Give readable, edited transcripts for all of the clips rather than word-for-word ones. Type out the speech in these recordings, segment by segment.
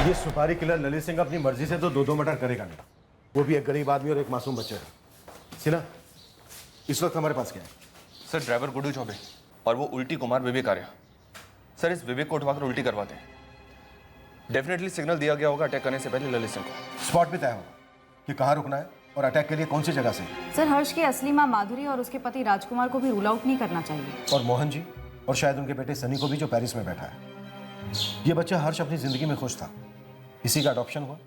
ये सुपारी किलर ललित सिंह अपनी मर्जी से तो दो मर्डर करेगा नहीं, वो भी एक गरीब आदमी और एक मासूम बच्चे का। सिना, इस वक्त हमारे पास क्या है? सर ड्राइवर गुड्डू चौबे और वो उल्टी कुमार विवेक आर्या। सर इस विवेक को उठवाकर उल्टी करवाते हैं। डेफिनेटली सिग्नल दिया गया होगा अटैक करने से पहले ललित सिंह को। स्पॉट भी तय होगा कि कहाँ रुकना है और अटैक के लिए कौन सी जगह से। सर हर्ष की असली मां माधुरी और उसके पति राजकुमार को भी रूल आउट नहीं करना चाहिए। और मोहन जी और शायद उनके बेटे सनी को भी, जो पेरिस में बैठा है। ये बच्चा हर्ष अपनी जिंदगी में खुश था, इसी का अडॉप्शन हुआ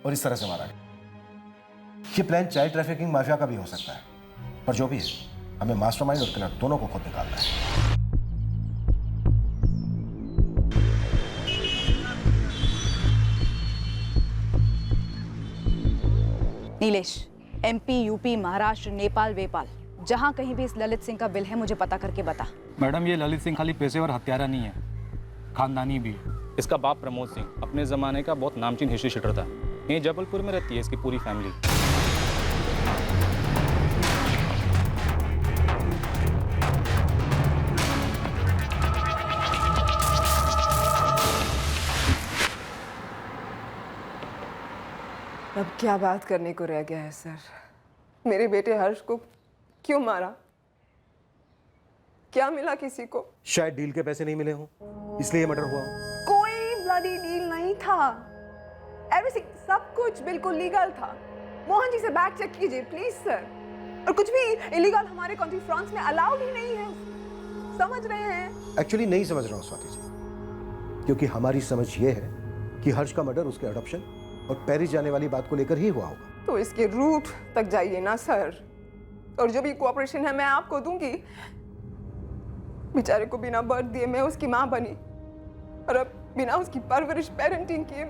और इस तरह से मारा गया। ये प्लान चाइल्ड ट्रैफिकिंग माफिया का भी हो सकता है, पर जो भी है, हमें मास्टरमाइंड और किलर दोनों को खुद निकालना है। नीलेश, एमपी, यूपी, महाराष्ट्र, नेपाल, वेपाल, जहां कहीं भी इस ललित सिंह का बिल है मुझे पता करके बता। मैडम, ये ललित सिंह खाली पेशेवर हत्यारा नहीं है, खानदानी भी है। इसका बाप प्रमोद सिंह अपने ज़माने का बहुत नामचीन हिस्ट्री शीटर था। यहीं जबलपुर में रहती है इसकी पूरी फैमिली। अब क्या बात करने को रह गया है सर? मेरे बेटे हर्ष को क्यों मारा? क्या मिला किसी को? शायद डील के पैसे नहीं मिले हों, इसलिए ये मर्डर हुआ हो। कोई ब्लडी डील नहीं था। एवरीथिंग, सब कुछ बिल्कुल लीगल था। मोहन जी से बैक चेक कीजिए प्लीज सर। और कुछ भी इलीगल हमारे कंट्री फ्रांस में अलाउड ही नहीं है, समझ रहे हैं? एक्चुअली नहीं समझ रहा हूँ स्वाति जी, क्योंकि हमारी समझ ये है कि हर्ष का मर्डर उसके अडॉप्शन और पेरिस जाने वाली बात को लेकर ही हुआ होगा। तो इसके रूट तक जाइए ना सर, और जो भी कोऑपरेशन है मैं आपको दूंगी। बेचारे को बिना बर्थ दिए मैं उसकी माँ बनी, और अब बिना उसकी परवरिश पेरेंटिंग किए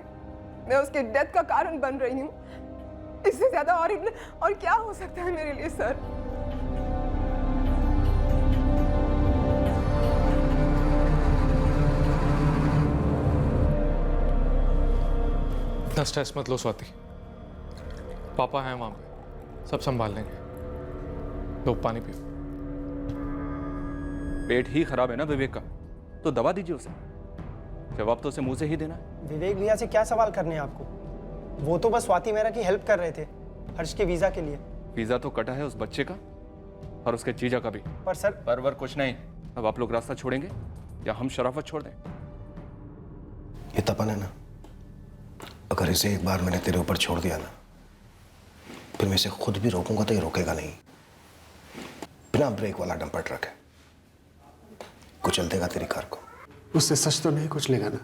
मैं उसके डेथ का कारण बन रही हूँ। इससे ज्यादा और क्या हो सकता है मेरे लिए सर? इतना स्ट्रेस मत लो स्वाति, पापा हैं वहां पे, सब संभाल लेंगे। लो पानी पियो। पेट ही खराब है ना विवेक का, तो दवा दीजिए उसे। जवाब तो उसे मुंह से ही देना है। विवेक भैया से क्या सवाल करने हैं आपको? वो तो बस स्वाति मेहरा की हेल्प कर रहे थे हर्ष के वीजा के लिए। वीजा तो कटा है उस बच्चे का और उसके जीजा का भी। पर सर, परवर कुछ नहीं। अब आप लोग रास्ता छोड़ेंगे या हम शराफत छोड़ दें? ये तपन है ना, अगर इसे एक बार मैंने तेरे ऊपर छोड़ दिया ना, फिर मैं इसे खुद भी रोकूंगा तो ये रोकेगा नहीं। बिना ब्रेक वाला डंपर ट्रक है, कुचल देगा तेरी कार को। उससे सच तो नहीं कुछ लेगा ना।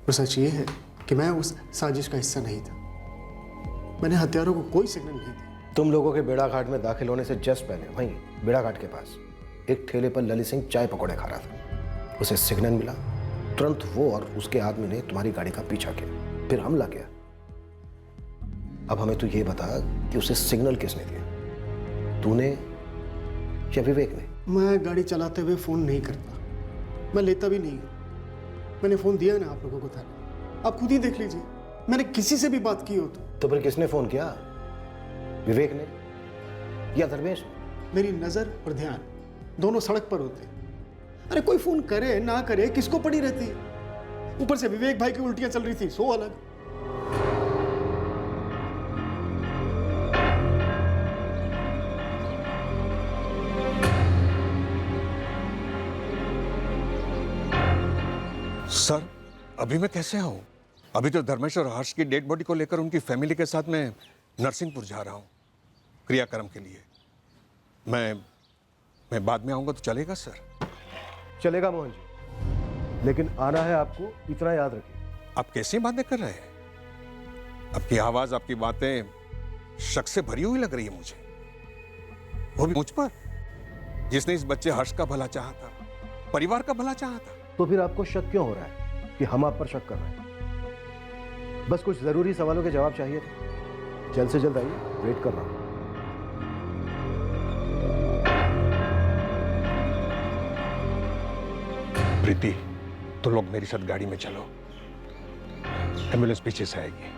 वो सच ये है कि मैं उस साजिश का हिस्सा नहीं था। मैंने हत्यारों को कोई सिग्नल नहीं दी। तुम लोगों के बेड़ा घाट में दाखिल होने से जस्ट पहले वहीं बेड़ा घाट के पास एक ठेले पर ललित सिंह चाय पकौड़े खा रहा था। उसे सिग्नल मिला, तुरंत वो और उसके आदमी ने तुम्हारी गाड़ी का पीछा किया, फिर हमला किया। अब हमें तू ये बता कि उसे सिग्नल किसने दिया, तूने या विवेक ने? मैं गाड़ी चलाते हुए फोन नहीं करता, मैं लेता भी नहीं हूँ। मैंने फोन दिया ना आप लोगों को था, आप खुद ही देख लीजिए। मैंने किसी से भी बात की हो तो फिर किसने फोन किया, विवेक ने या धर्मेश ने? मेरी नजर और ध्यान दोनों सड़क पर होते। अरे कोई फोन करे ना करे किसको पड़ी रहती? ऊपर से विवेक भाई की उल्टियां चल रही थी, सो अलग। सर, अभी मैं कैसे आऊं? अभी तो धर्मेश और हर्ष की डेड बॉडी को लेकर उनकी फैमिली के साथ मैं नरसिंहपुर जा रहा हूं क्रियाक्रम के लिए। मैं बाद में आऊंगा तो चलेगा सर? चलेगा मोहन जी, लेकिन आना है आपको, इतना याद रखिए। आप कैसी बातें कर रहे हैं? आपकी आवाज, आपकी बातें शक से भरी हुई लग रही है मुझे, वो भी मुझ पर, जिसने इस बच्चे हर्ष का भला चाहा था, परिवार का भला चाहा था। तो फिर आपको शक क्यों हो रहा है कि हम आप पर शक कर रहे हैं? बस कुछ जरूरी सवालों के जवाब चाहिए थे। जल्द से जल्द आइए, वेट कर रहा हूं। प्रीति, तो लोग मेरी साथ गाड़ी में चलो, एम्बुलेंस पीछे से आएगी।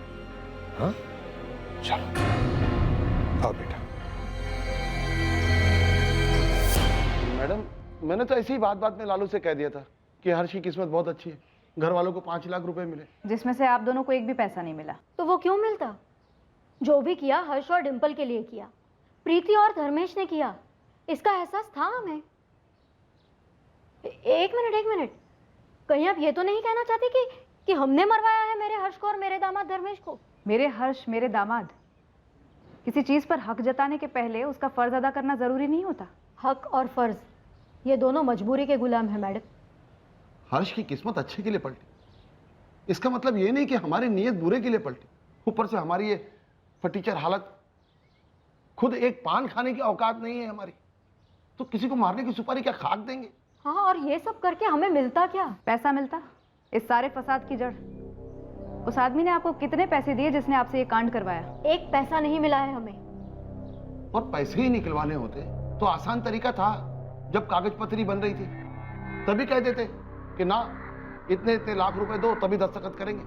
हाँ, चलो आओ बेटा। मैडम, मैंने तो ऐसी ही बात बात में लालू से कह दिया था कि हर्ष की किस्मत बहुत अच्छी है। घर वालों को 5 लाख रुपए मिले। जिसमें से आप दोनों को एक भी पैसा नहीं मिला। तो वो क्यों मिलता? जो भी किया हर्ष और डिंपल के लिए किया, प्रीति और धर्मेश ने किया, इसका एहसास था हमें। एक मिनट, कहीं आप ये तो नहीं कहना चाहती कि हमने मरवाया है मेरे हर्ष को और मेरे दामाद धर्मेश को? मेरे हर्ष, मेरे दामाद, किसी चीज पर हक जताने के पहले उसका फर्ज अदा करना जरूरी नहीं होता। हक और फर्ज ये दोनों मजबूरी के गुलाम हैं मैडम। हर्ष की किस्मत अच्छे के लिए पलटी, इसका मतलब ये नहीं कि हमारी नीयत बुरे के लिए पलटी। ऊपर से हमारी ये फटीचर हालत, खुद एक पान खाने की औकात नहीं है हमारी, तो किसी को मारने की सुपारी क्या खाक देंगे? हाँ, और ये सब करके हमें मिलता क्या? पैसा मिलता। इस सारे फसाद की जड़ उस आदमी ने आपको कितने पैसे दिए जिसने आपसे ये कांड करवाया? एक पैसा नहीं मिला है हमें। और पैसे ही निकलवाने होते तो आसान तरीका था। जब कागज पत्री बन रही थी तभी कह देते कि ना, इतने इतने लाख रुपए दो तभी दस्तखत करेंगे,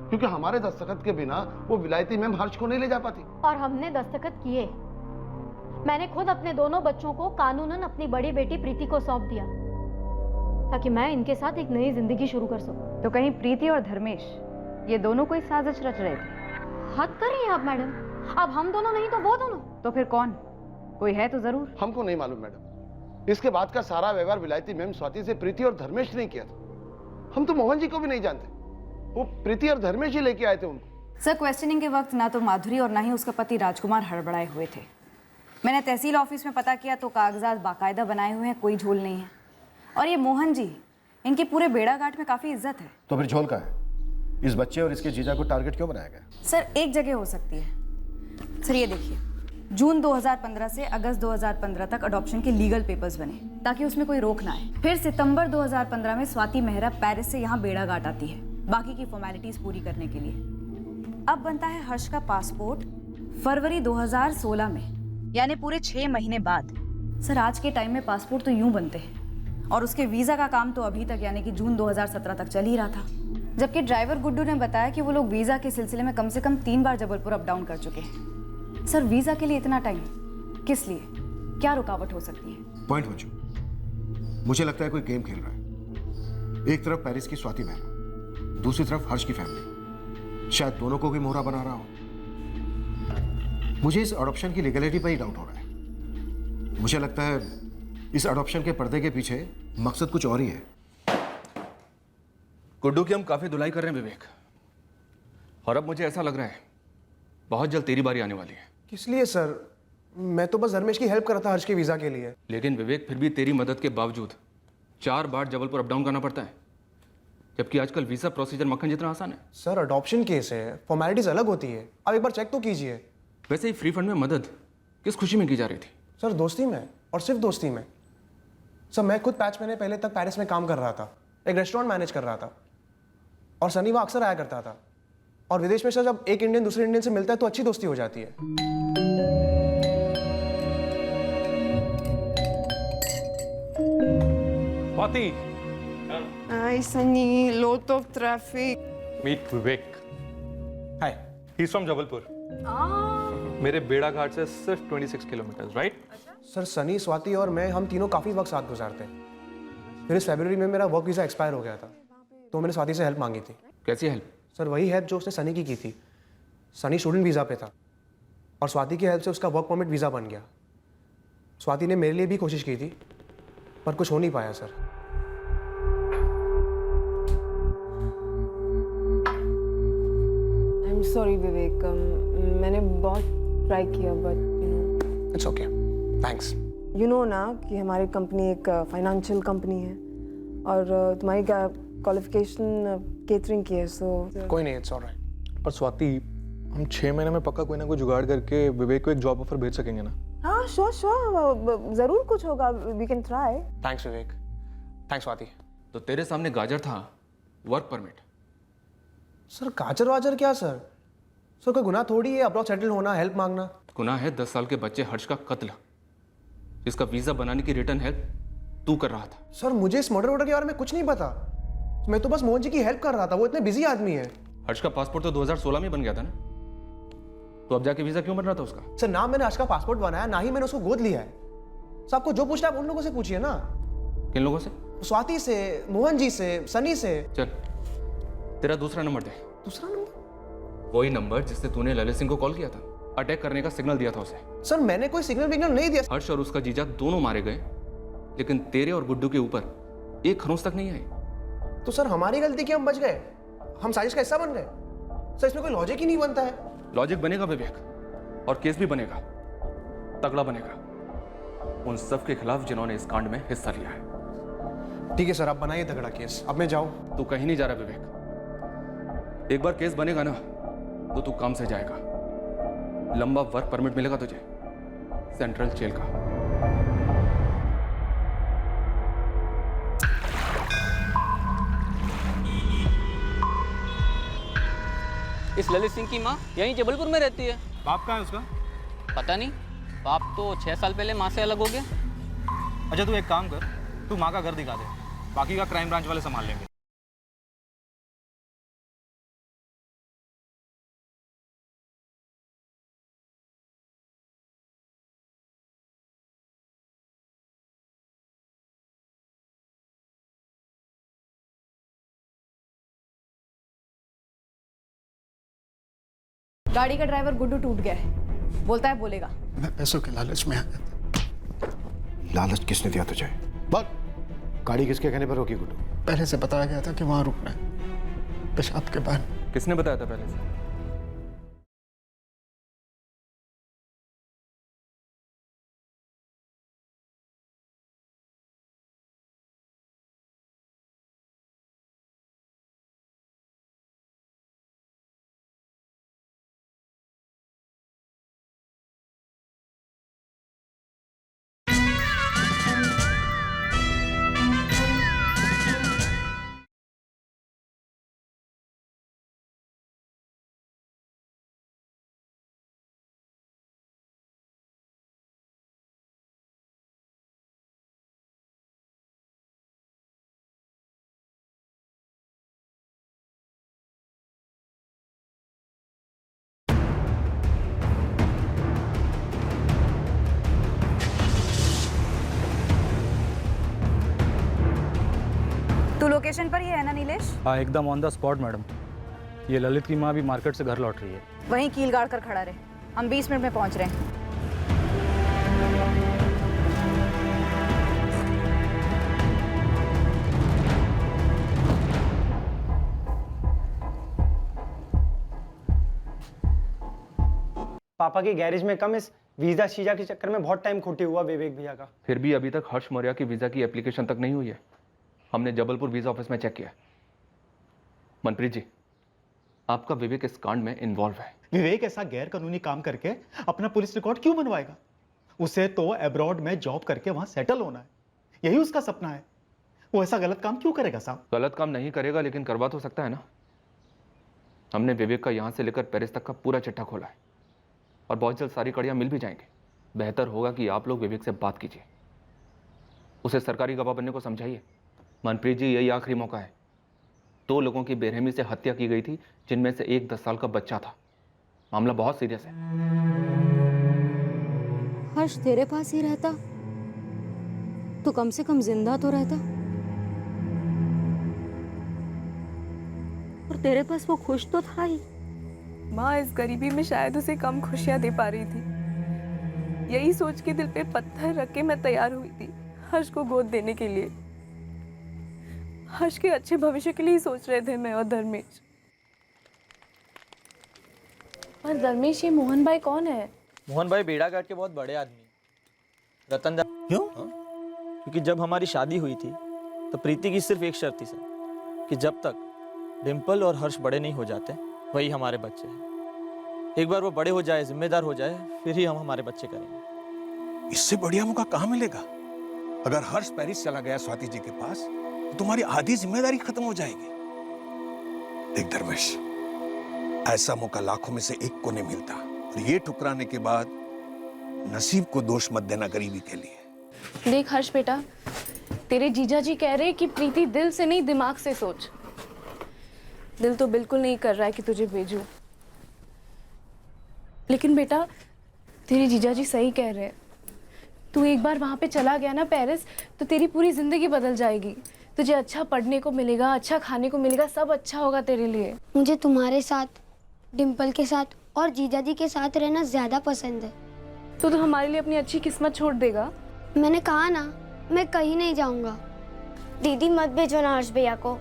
क्योंकि हमारे दस्तखत के बिना वो विलायती मैम हर्ष को नहीं ले जा पाती। और हमने दस्तखत किए। मैंने खुद अपने दोनों बच्चों को कानूनन अपनी बड़ी बेटी प्रीति को सौंप दिया ताकि मैं इनके साथ एक नई जिंदगी शुरू कर सकूं। तो कहीं प्रीति और धर्मेश ये दोनों कोई साजिश रच रहे थे? हद कर रही हैं आप मैडम। अब हम दोनों नहीं तो वो दोनों। तो फिर कौन? कोई है तो जरूर। हमको नहीं मालूम मैडम। इसके बाद का सारा व्यवहार विलायती मैम स्वाति से प्रीति और धर्मेश ने किया था। हम तो मोहन जी को भी नहीं जानते, वो प्रीति और धर्मेश ही लेके आए थे उनको। सर, क्वेश्चनिंग के वक्त ना तो माधुरी और ना ही उसका पति राजकुमार हड़बड़ाए हुए थे। मैंने तहसील ऑफिस में पता किया तो कागजात बाकायदा बनाए हुए हैं, कोई झोल नहीं है। और ये मोहन जी, इनकी पूरे बेड़ाघाट में काफी इज्जत है। तो फिर झोल का है? इस बच्चे और इसके जीजा को टारगेट क्यों बनाया गया? सर, एक जगह हो सकती है। सर ये देखिए, जून 2015 से अगस्त 2015 तक अडॉप्शन के लीगल पेपर्स बने ताकि उसमें कोई रोक ना आए। फिर सितंबर 2015 में स्वाति मेहरा पेरिस से यहाँ बेड़ाघाट आती है बाकी की फॉर्मेलिटीज पूरी करने के लिए। अब बनता है हर्ष का पासपोर्ट फरवरी 2016 में, यानी पूरे 6 महीने बाद। सर, आज के टाइम में पासपोर्ट तो यूं बनते हैं और उसके वीजा का काम तो अभी तक यानी कि जून 2017 तक चल ही रहा था। जबकि ड्राइवर गुड्डू ने बताया कि वो लोग वीजा के सिलसिले में कम से कम 3 बार जबलपुर अप डाउन कर चुके हैं। सर, वीजा के लिए इतना टाइम किस लिए? क्या रुकावट हो सकती है? पॉइंट मंजू, मुझे लगता है कोई गेम खेल रहा है। एक तरफ पेरिस की स्वाति मेहरा, दूसरी तरफ हर्ष की फैमिली, शायद दोनों को भी मोहरा बना रहा हो। मुझे इस अडॉप्शन की लीगलिटी पर ही डाउट हो रहा है। मुझे लगता है इस अडॉप्शन के पर्दे के पीछे मकसद कुछ और ही है। गुड्डू की हम काफी धुलाई कर रहे हैं विवेक, और अब मुझे ऐसा लग रहा है बहुत जल्द तेरी बारी आने वाली है। किस लिए सर? मैं तो बस धर्मेश की हेल्प कर रहा था हर्ष के वीज़ा के लिए। लेकिन विवेक, फिर भी तेरी मदद के बावजूद 4 बार जबलपुर अप डाउन करना पड़ता है, जबकि आजकल वीजा प्रोसीजर मक्खन जितना आसान है। सर, अडॉप्शन केस है, फॉर्मेलिटीज अलग होती है। आप एक बार चेक तो कीजिए। वैसे ही फ्री फंड में मदद किस खुशी में की जा रही थी? सर, दोस्ती में, और सिर्फ दोस्ती में। सर, मैं खुद 5 महीने पहले तक पेरिस में काम कर रहा था, एक रेस्टोरेंट मैनेज कर रहा था, और सनी वहाँ अक्सर आया करता था। और विदेश में सर, जब एक इंडियन दूसरे इंडियन से मिलता है तो अच्छी दोस्ती हो जाती है। Swati, Hi, Sunny. Lot of traffic. Meet Vivek. Hi. He is from Jabalpur. मेरे बेड़ा घाट से सिर्फ 26 kilometre, right? Sir, Sunny, Swati और मैं, हम तीनों काफ़ी वक्त साथ गुजारते हैं। फिर इस फरवरी में मेरा वर्क वीज़ा एक्सपायर हो गया था, तो मैंने स्वाति से हेल्प मांगी थी। कैसी हेल्प? सर, वही हेल्प जो उसने सनी की थी। सनी स्टूडेंट वीज़ा पे था और स्वाति की हेल्प से उसका वर्क परमिट वीज़ा बन गया। स्वाति ने मेरे लिए भी कोशिश की थी, पर कुछ हो नहीं पाया सर। I'm sorry, Vivek. मैंने बहुत ट्राई किया, but you know. It's okay, thanks. You know ना कि हमारी कंपनी एक फाइनेंशियल कंपनी है और तुम्हारी क्वालिफिकेशन केटरिंग की है, सो कोई नहीं, इट्स ऑलराइट। पर स्वाति, हम 6 महीने में पक्का कोई ना कोई जुगाड़ करके विवेक को एक जॉब ऑफर भेज सकेंगे ना? हाँ, श्योर, जरूर कुछ होगा। We can try. Thanks Vivek, thanks Swati. तो तेरे सामने गाजर था, वर्क परमिट। सर, गाजर वाजर क्या सर? सर, कोई गुनाह थोड़ी है अब्रॉड सेटल होना, हेल्प मांगना। गुनाह है 10 साल के बच्चे हर्ष का कत्ल, जिसका वीजा बनाने की रिटर्न हेल्प तू कर रहा था। सर, मुझे इस मर्डर वर्डर के बारे में कुछ नहीं पता। मैं तो बस मोहन जी की हेल्प कर रहा था, वो इतने बिजी आदमी है। हर्ष का पासपोर्ट तो 2016 में बन गया था ना, तो अब जाके वीजा क्यों बन रहा था उसका? सर, ना मैंने हर्ष का पासपोर्ट बनाया, ना ही मैंने उसको गोद लिया है। सर, आपको जो पूछना है आप उन लोगों से पूछिए ना। किन लोगों से? स्वाति से, मोहन जी से, सनी से। चल तेरा दूसरा नंबर दे। दूसरा नंबर? वही नंबर जिससे तूने ललित सिंह को कॉल किया था, अटैक करने का सिग्नल दिया था उसे। सर मैंने कोई सिग्नल विग्नल नहीं दिया। हर्ष और उसका जीजा दोनों मारे गए, लेकिन तेरे और गुड्डू के ऊपर एक खरोंच तक नहीं आई। तो सर हमारी गलती कि हम बच गए, हम साजिश का हिस्सा बन गए। सर इसमें कोई लॉजिक ही नहीं बनता है। लॉजिक बनेगा विवेक, और केस भी बनेगा, तगड़ा बनेगा, उन सब के खिलाफ जिन्होंने इस कांड में हिस्सा लिया है। ठीक है सर, आप बनाइए तगड़ा केस। अब मैं जाऊं? तू कहीं नहीं जा रहा विवेक। एक बार केस बनेगा ना तो तू काम से जाएगा। लंबा वर्क परमिट मिलेगा तुझे सेंट्रल जेल का। इस ललित सिंह की माँ यहीं जबलपुर में रहती है। बाप कहाँ है उसका? पता नहीं, बाप तो 6 साल पहले माँ से अलग हो गया। अच्छा तू एक काम कर, तू माँ का घर दिखा दे, बाकी का क्राइम ब्रांच वाले संभाल लेंगे। गाड़ी का ड्राइवर गुड्डू टूट गया है, बोलता है बोलेगा। मैं पैसों के लालच में आ गया था। लालच किसने दिया तुझे? बोल। गाड़ी किसके कहने पर रोकी गुड्डू? पहले से बताया गया था कि वहां रुकना है, पेशाब के बाद। किसने बताया था पहले से? तू लोकेशन पर ही है ना नीलेश? हाँ एकदम ऑन द स्पॉट मैडम। ये ललित की माँ भी मार्केट से घर लौट रही है। वहीं कील गाड़ कर खड़ा रहे, हम 20 मिनट में पहुंच रहे हैं। पापा की गैरेज में कम इस वीजा शीजा के चक्कर में बहुत टाइम खोटे हुआ विवेक भैया का। फिर भी अभी तक हर्ष मौर्य की वीजा की एप्लीकेशन तक नहीं हुई है। हमने जबलपुर वीजा ऑफिस में चेक किया। मनप्रीत जी, आपका विवेक इस कांड में इन्वॉल्व है। विवेक ऐसा गैर कानूनी काम करके अपना पुलिस रिकॉर्ड क्यों बनवाएगा? उसे तो अब्रॉड में जॉब करके वहां सेटल होना है, यही उसका सपना है। वो ऐसा गलत काम क्यों करेगा साहब? गलत काम नहीं करेगा, लेकिन करवा तो सकता है ना। हमने विवेक का यहां से लेकर पेरिस तक का पूरा चिट्ठा खोला है, और बहुत जल्द सारी कड़ियां मिल भी जाएंगे। बेहतर होगा कि आप लोग विवेक से बात कीजिए, उसे सरकारी गवाह बनने को समझाइए। मनप्रीत जी, यही आखिरी मौका है। 2 लोगों की बेरहमी से हत्या की गई थी, जिनमें से एक 10 साल का बच्चा था। मामला बहुत सीरियस है। हर्ष तेरे पास ही रहता तो कम से कम जिंदा तो रहता, और तेरे पास वो खुश तो था ही। माँ इस गरीबी में शायद उसे कम खुशियां दे पा रही थी, यही सोच के दिल पे पत्थर रख के मैं तैयार हुई थी हर्ष को गोद देने के लिए। हर्ष के अच्छे भविष्य के लिए ही सोच रहे थे मैं और धर्मेश। और धर्मेश, ये मोहन भाई कौन है? मोहन भाई बेड़ा घाट के बहुत बड़े आदमी। रतन दा क्यों? क्योंकि जब हमारी शादी हुई थी तो प्रीति की सिर्फ एक शर्त थी सर, कि जब तक डिम्पल और हर्ष बड़े नहीं हो जाते वही हमारे बच्चे हैं। एक बार वो बड़े हो जाए, जिम्मेदार हो जाए, फिर ही हम हमारे बच्चे करेंगे। इससे बढ़िया मौका कहां मिलेगा? अगर हर्ष पेरिस चला गया स्वाति जी के पास, तो तुम्हारी आधी जिम्मेदारी खत्म हो जाएगी। देख धर्मेश, ऐसा मौका लाखों में से एक को नहीं मिलता, और ये ठुकराने के बाद नसीब को दोष मत देना गरीबी के लिए। देख हर्ष बेटा, तेरे जीजा जी कह रहे कि प्रीति दिल से नहीं दिमाग से सोच। दिल तो बिल्कुल नहीं कर रहा है कि तुझे भेजूं, लेकिन बेटा तेरे जीजा जी सही कह रहे हैं। तू एक बार वहाँ पे चला गया ना पेरिस, तो तेरी पूरी ज़िंदगी बदल जाएगी। तुझे अच्छा पढ़ने को मिलेगा, अच्छा खाने को मिलेगा, सब अच्छा होगा तेरे लिए। मुझे तुम्हारे साथ, डिम्पल के साथ और जीजा जी के साथ रहना ज़्यादा पसंद है। तो हमारे लिए अपनी अच्छी किस्मत छोड़ देगा? मैंने कहा ना, मैं कहीं नहीं जाऊँगा। दीदी मत भेजो ना हर्ष भैया को।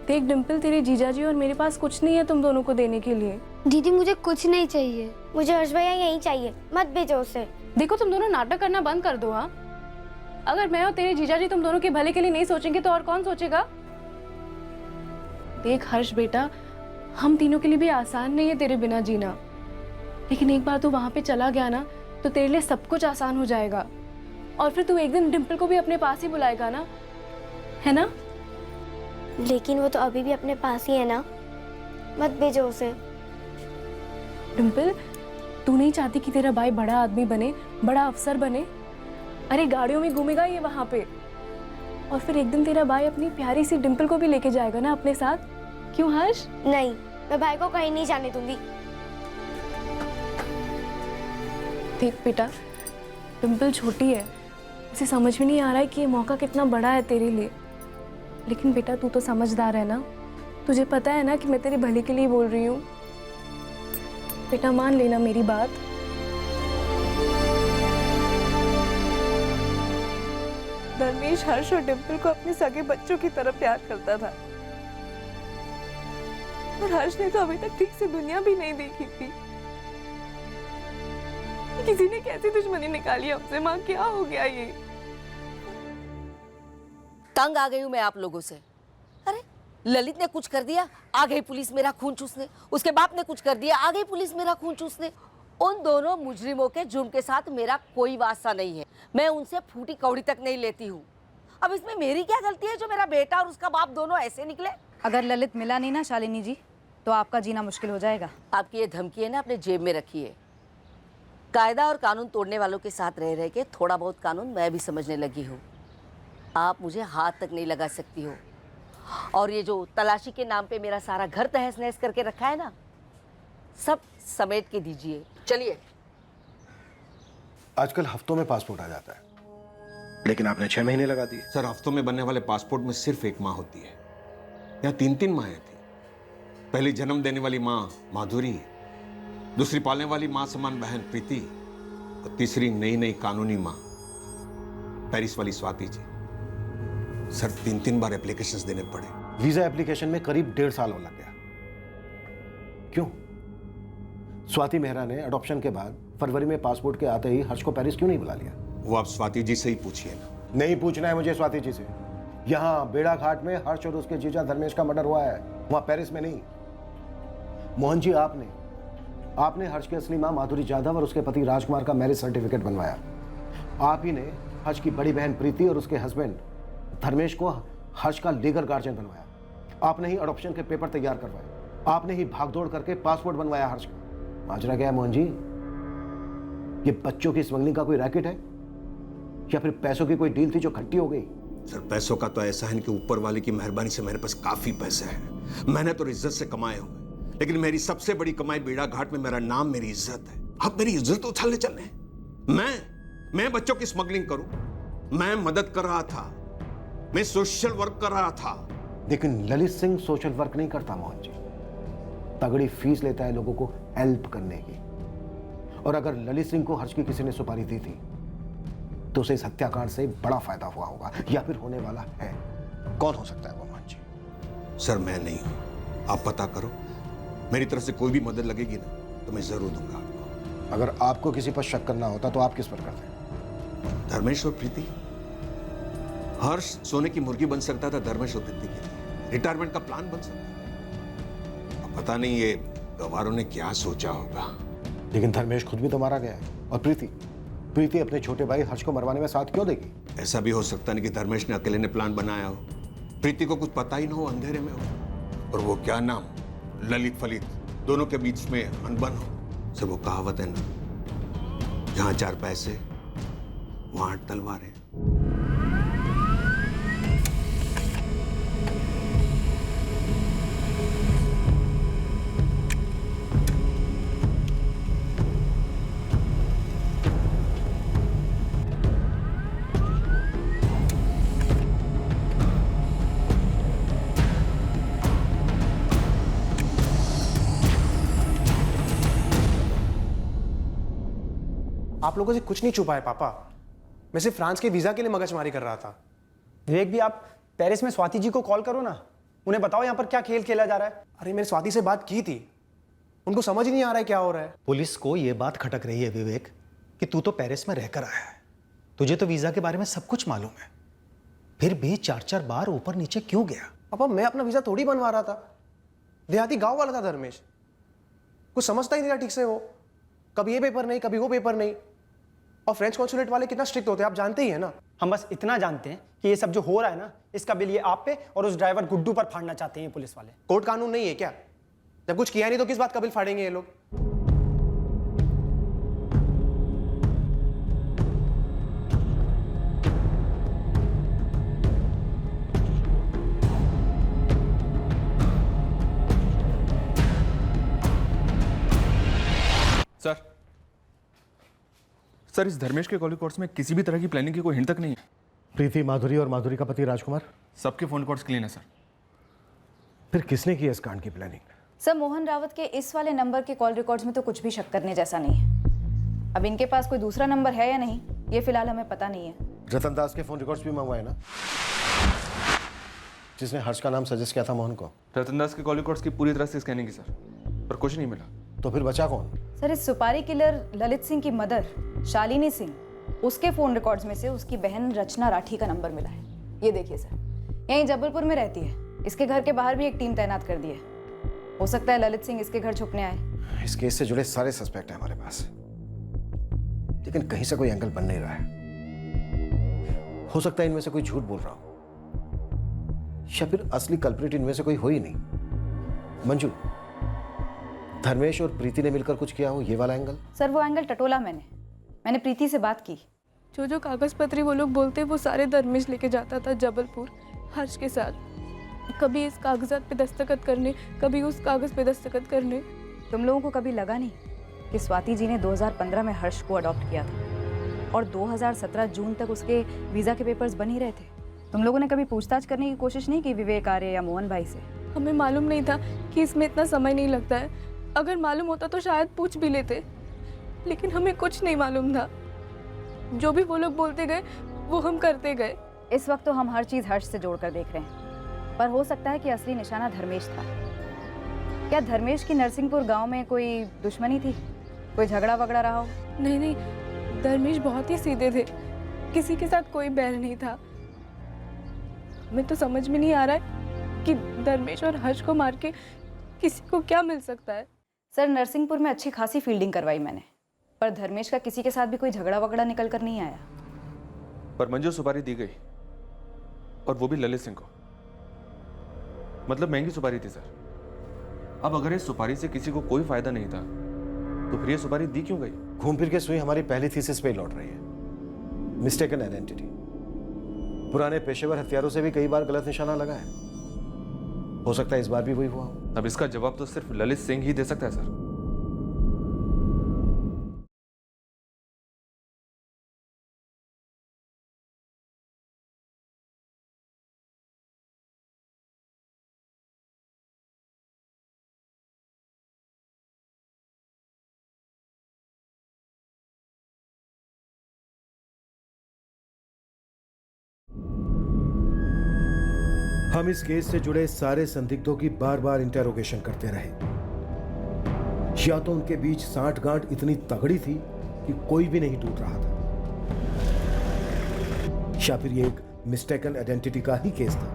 देख डिम्पल, तेरे जीजा जी और मेरे पास कुछ नहीं है तुम दोनों को देने के लिए। दीदी मुझे कुछ नहीं चाहिए। मुझे हर्ष भैया यही चाहिए, मत भेजो उसे। देखो तुम दोनों नाटक करना बंद कर दो। हाँ, अगर मैं और तेरे जीजा जी तुम दोनों के भले के लिए नहीं सोचेंगे तो और कौन सोचेगा? देख हर्ष बेटा, हम तीनों के लिए भी आसान नहीं है तेरे बिना जीना, लेकिन एक बार तू वहां पे चला गया ना तो तेरे लिए सब कुछ आसान हो जाएगा। और फिर तू एक दिन डिम्पल को भी अपने पास ही बुलाएगा ना, है ना? लेकिन वो तो अभी भी अपने पास ही है ना, मत भेजो उसे। डिम्पल, तू नहीं चाहती कि तेरा भाई बड़ा आदमी बने, बड़ा अफसर बने? अरे गाड़ियों में घूमेगा ये वहां पे, और फिर एक दिन तेरा भाई अपनी प्यारी सी डिम्पल को भी लेके जाएगा ना अपने साथ। क्यों हर्ष? नहीं, मैं भाई को कहीं नहीं जाने दूंगी। देख बेटा, डिम्पल छोटी है, उसे समझ में नहीं आ रहा है कि ये मौका कितना बड़ा है तेरे लिए। लेकिन बेटा तू तो समझदार है ना, तुझे पता है ना कि मैं तेरे भले के लिए बोल रही हूँ। बेटा मान लेना मेरी बात। धर्मेश हर्ष और डिम्पल को अपने सगे बच्चों की तरह प्यार करता था, और हर्ष ने तो अभी तक ठीक से दुनिया भी नहीं देखी थी। किसी ने कैसी दुश्मनी निकाली हमसे? माँ क्या हो गया ये? तंग आ गई हूँ मैं आप लोगों से। अरे ललित ने कुछ कर दिया, आ गई पुलिस मेरा खून चूसने। उसके बाप ने कुछ कर दिया, आ गई पुलिस मेरा खून चूसने। उन दोनों मुजरिमों के जुर्म के साथ मेरा कोई वास्ता नहीं है। मैं उनसे फूटी कौड़ी तक नहीं लेती हूँ। अब इसमें मेरी क्या गलती है जो मेरा बेटा और उसका बाप दोनों ऐसे निकले? अगर ललित मिला नहीं ना शालिनी जी, तो आपका जीना मुश्किल हो जाएगा। आपकी ये धमकी है ना, अपने जेब में रखिए। कायदा और कानून तोड़ने वालों के साथ रह रह के थोड़ा बहुत कानून मैं भी समझने लगी हूँ। आप मुझे हाथ तक नहीं लगा सकती हो। और ये जो तलाशी के नाम पे मेरा सारा घर तहस नहस करके रखा है ना, सब समेट के दीजिए। चलिए। आजकल हफ्तों में पासपोर्ट आ जाता है, लेकिन आपने 6 महीने लगा दिए। सर, हफ्तों में बनने वाले पासपोर्ट में सिर्फ एक माँ होती है, यहाँ 3-3 माएँ थी। पहली जन्म देने वाली माँ माधुरी, दूसरी पालने वाली माँ समान बहन प्रीति, और तीसरी नई नई कानूनी माँ पेरिस वाली स्वाति जी। सर, 3-3 बार एप्लीकेशंस देने पड़े। वीजा एप्लीकेशन में करीब 1.5 साल और लग गया। क्यों? स्वाति मेहरा ने अडॉप्शन के बाद फरवरी में पासपोर्ट के आते ही हर्ष को पेरिस क्यों नहीं बुला लिया? वो आप स्वाति जी से ही पूछिए ना। नहीं पूछना है मुझे स्वाति जी से। यहाँ बेड़ा घाट में हर्ष और उसके जीजा धर्मेश का मर्डर हुआ है, वहां पेरिस में नहीं। मोहन जी, आपने हर्ष की असली मां माधुरी जाधव और उसके पति राजकुमार का मैरिज सर्टिफिकेट बनवाया। आप ही ने हर्ष की बड़ी बहन प्रीति और उसके हस्बैंड धर्मेश को हर्ष का लीगल गार्जियन बनवाया। आपने ही अडॉप्शन के पेपर तैयार करवाए। आपने ही भागदौड़ करके पासपोर्ट बनवाया हर्ष का। माजरा क्या है मोहन जी? ये बच्चों की स्मगलिंग का कोई रैकेट है या फिर पैसों की कोई डील थी जो खट्टी हो गई? सर, पैसों का तो ऐसा है कि ऊपर वाले की मेहरबानी से मेरे पास काफी पैसे हैं। मैंने तो इज्जत से कमाए हुए, लेकिन मेरी सबसे बड़ी कमाई बेड़ा घाट में मेरा नाम, मेरी इज्जत है। अब मेरी इज्जत उछालने चल रहे? मैं बच्चों की स्मगलिंग करूं? मैं मदद कर रहा था, मैं सोशल वर्क कर रहा था। लेकिन ललित सिंह सोशल वर्क नहीं करता मोहन जी, तगड़ी फीस लेता है लोगों को हेल्प करने की। और अगर ललित सिंह को हर्ष की किसी ने सुपारी दी थी तो उसे इस हत्याकांड से बड़ा फायदा हुआ होगा, या फिर होने वाला है। कौन हो सकता है वो मोहन जी? सर, मैं नहीं हूं। आप पता करो, मेरी तरफ से कोई भी मदद लगेगी ना तो मैं जरूर दूंगा आपको। अगर आपको किसी पर शक करना होता तो आप किस पर करते? धर्मेश और प्रीति। हर्ष सोने की मुर्गी बन सकता था धर्मेश और प्रीति के लिए, रिटायरमेंट का प्लान बन सकता था। अब पता नहीं ये गवारों ने क्या सोचा होगा। लेकिन धर्मेश खुद भी तो मारा गया है। और प्रीति अपने छोटे भाई हर्ष को मरवाने में साथ क्यों देगी? ऐसा भी हो सकता नहीं कि धर्मेश ने अकेले ने प्लान बनाया हो, प्रीति को कुछ पता ही ना हो, अंधेरे में हो, और वो क्या नाम, ललित फलित, दोनों के बीच में अनबन हो। सर, वो कहावत है ना, जहां 4 पैसे वहां 8 तलवारें। आप लोगों से कुछ नहीं छुपा है पापा। मैं सिर्फ फ्रांस के वीजा के लिए मगजमारी कर रहा था। विवेक भी, आप पेरिस में स्वाति जी को कॉल करो ना, उन्हें बताओ यहाँ पर क्या खेल खेला जा रहा है। अरे मैंने स्वाति से बात की थी, उनको समझ ही नहीं आ रहा है क्या हो रहा है। पुलिस को यह बात खटक रही है विवेक कि तू तो पेरिस में रहकर आया है, तुझे तो वीजा के बारे में सब कुछ मालूम है, फिर भी 4-4 बार ऊपर नीचे क्यों गया? पापा मैं अपना वीजा थोड़ी बनवा रहा था, देहाती गांव वाला था धर्मेश, कुछ समझता ही नहीं था ठीक से। वो कभी ये पेपर नहीं, कभी वो पेपर नहीं। और फ्रेंच कॉन्सुलेट वाले कितना स्ट्रिक्ट होते हैं आप जानते ही है ना। हम बस इतना जानते हैं कि ये सब जो हो रहा है ना, इसका बिल ये आप पे और उस ड्राइवर गुड्डू पर फाड़ना चाहते हैं पुलिस वाले। कोर्ट कानून नहीं है क्या? जब कुछ किया नहीं तो किस बात का बिल फाड़ेंगे ये लोग? सर इस धर्मेश के कॉल कोर्स में किसी भी तरह की प्लानिंग की कोई हिंट तक नहीं है। प्रीति, माधुरी और माधुरी का पति राजकुमार, सबके फोन कॉल्स क्लीन है सर। फिर किसने की इस कांड की प्लानिंग? सर मोहन रावत के इस वाले नंबर के कॉल रिकॉर्ड्स में तो कुछ भी शक करने जैसा नहीं है। अब इनके पास कोई दूसरा नंबर है या नहीं ये फिलहाल हमें पता नहीं है। रतन दास के फोन रिकॉर्ड्स भी मंगवाए ना, जिसने हर्ष का नाम सजेस्ट किया था मोहन को? रतन दास के कॉल रिकॉर्ड्स की पूरी तरह से स्कैनिंग की सर, पर कुछ नहीं मिला। तो फिर बचा कौन? सर इस सुपारी किलर ललित सिंह की मदर शालिनी सिंह, उसके फोन रिकॉर्ड्स में से उसकी बहन रचना राठी का नंबर मिला है। ये देखिए सर, यहीं जबलपुर में रहती है, इसके घर के बाहर भी एक टीम तैनात कर दी है। हो सकता है ललित सिंह इसके घर छुपने आए। इस केस से जुड़े सारे सस्पेक्ट हैं हमारे पास, लेकिन कहीं से कोई एंगल बन नहीं रहा है। हो सकता है इनमें से कोई झूठ बोल रहा हो, या फिर असली कल्प्रिट इनमें से कोई हो ही नहीं। मंजू, धर्मेश और प्रीति ने मिलकर कुछ किया हो, ये वाला एंगल? सर वो एंगल टटोला मैंने प्रीति से बात की। जो कागज पत्री वो लोग बोलते वो सारे धर्मेश लेके जाता था जबलपुर हर्ष के साथ, कभी इस कागजात पे दस्तखत करने, कभी उस कागज पे दस्तखत करने। तुम लोगों को कभी लगा नहीं कि स्वाति जी ने 2015 में हर्ष को अडॉप्ट किया था और 2017 जून तक उसके वीजा के पेपर्स बन ही रहे थे? तुम लोगों ने कभी पूछताछ करने की कोशिश नहीं की विवेक आर्य या मोहन भाई से? हमें मालूम नहीं था कि इसमें इतना समय नहीं लगता है, अगर मालूम होता तो शायद पूछ भी लेते, लेकिन हमें कुछ नहीं मालूम था। जो भी वो लोग बोलते गए वो हम करते गए। इस वक्त तो हम हर चीज हर्ष से जोड़कर देख रहे हैं, पर हो सकता है कि असली निशाना धर्मेश था। क्या धर्मेश की नरसिंहपुर गांव में कोई दुश्मनी थी, कोई झगड़ा वगड़ा रहा हो? नहीं, धर्मेश बहुत ही सीधे थे, किसी के साथ कोई बैर नहीं था। हमें तो समझ में नहीं आ रहा है कि धर्मेश और हर्ष को मार के किसी को क्या मिल सकता है। सर नरसिंहपुर में अच्छी खासी फील्डिंग करवाई मैंने, पर धर्मेश का किसी के साथ भी कोई झगड़ा वगड़ा निकल कर नहीं आया। पर मंजूर सुपारी दी गई, और वो भी ललित सिंह को, मतलब महंगी सुपारी थी सर। अब अगर इस सुपारी से किसी को कोई फायदा नहीं था तो फिर ये सुपारी दी क्यों गई? घूम फिर के सुई हमारी पहली थीसिस पे लौट रही है, मिस्टेकन आइडेंटिटी। पुराने पेशेवर हथियारों से भी कई बार गलत निशाना लगा है, हो सकता है इस बार भी वही हुआ हो। अब इसका जवाब तो सिर्फ ललित सिंह ही दे सकता है सर। हम इस केस से जुड़े सारे संदिग्धों की बार बार इंटेरोगेशन करते रहे। या तो उनके बीच साठगांठ इतनी तगड़ी थी कि कोई भी नहीं टूट रहा था, या फिर ये एक मिस्टेकन आइडेंटिटी का ही केस था।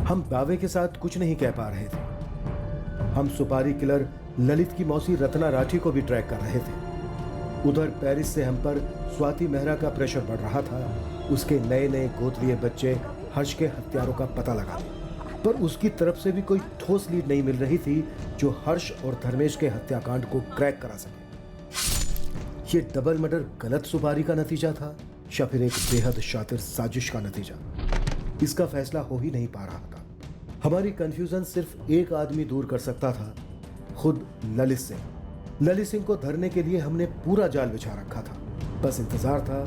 हम दावे के साथ कुछ नहीं कह पा रहे थे। हम सुपारी किलर ललित की मौसी रत्ना राठी को भी ट्रैक कर रहे थे। उधर पेरिस से हम पर स्वाति मेहरा का प्रेशर बढ़ रहा था, उसके नए नए गोद लिए बच्चे हर्ष के हत्यारों का पता लगाने, पर उसकी तरफ से भी कोई ठोस लीड नहीं मिल रही थी जो हर्ष और धर्मेश के हत्याकांड को क्रैक करा सके। ये डबल मर्डर गलत सुपारी का नतीजा था या फिर एक बेहद शातिर साजिश का नतीजा? इसका फैसला हो ही नहीं पा रहा था। हमारी कंफ्यूजन सिर्फ एक आदमी दूर कर सकता था, खुद ललित सिंह। ललित सिंह को धरने के लिए हमने पूरा जाल बिछा रखा था, बस इंतजार था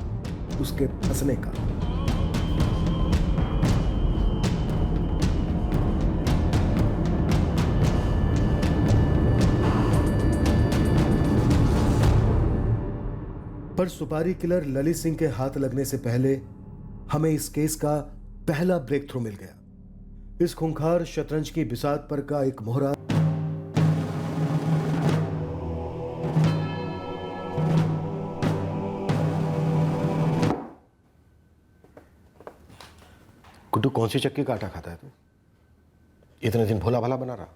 उसके फंसने का। पर सुपारी किलर ललित सिंह के हाथ लगने से पहले हमें इस केस का पहला ब्रेक थ्रू मिल गया। इस खूंखार शतरंज की बिसात पर का एक मोहरा गुड्डू, कौन सी चक्की का आटा खाता है तू? इतने दिन भोला भाला बना रहा,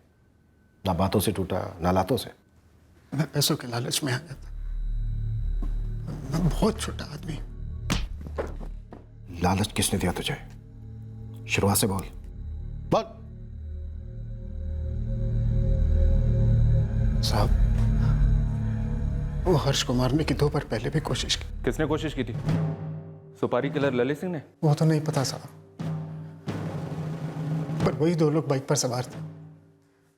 ना बातों से टूटा ना लातों से। मैं पैसों के लालच में आ गया था। मैं बहुत छोटा आदमी। लालच किसने दिया तुझे? शुरुआत से बोल। बोल। साहब, वो हर्ष को मारने की 2 बार पहले भी कोशिश की। किसने कोशिश की थी? सुपारी किलर ललित सिंह ने? वो तो नहीं पता साहब, पर वही 2 लोग बाइक पर सवार थे।